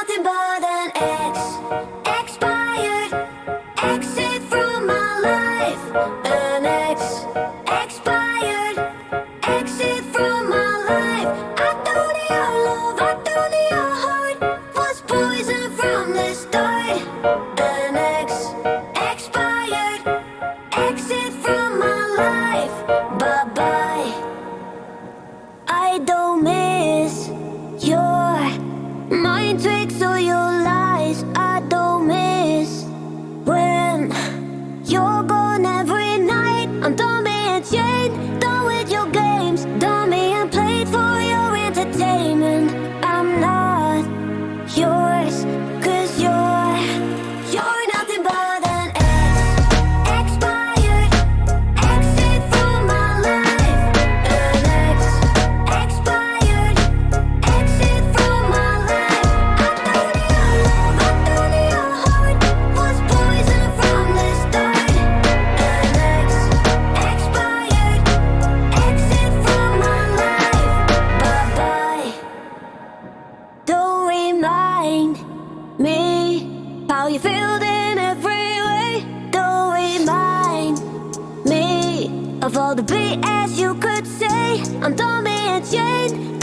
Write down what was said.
nothing but an ex. Expired. Exit from my life. An ex. Expired. Exit from my life. I thought your love, I thought your heart was poison from the start. An ex. Expired. Exit from my life. Bye bye. I don't miss your mind tricks or your lies. I don't miss when you're gone every night. I'm done being chained, done with your games, done being played for your entertainment. I'm not yours, 'cause you're nothing but an ex. Expired. Exit from my life. An ex. Expired. Exit from my life. I thought your love, I thought your heart was poison from the start. An ex. Expired. Exit from my life. Bye bye. Don't remind me how you feel in every way. Don't remind me of all the BS you could say. I'm done being chained,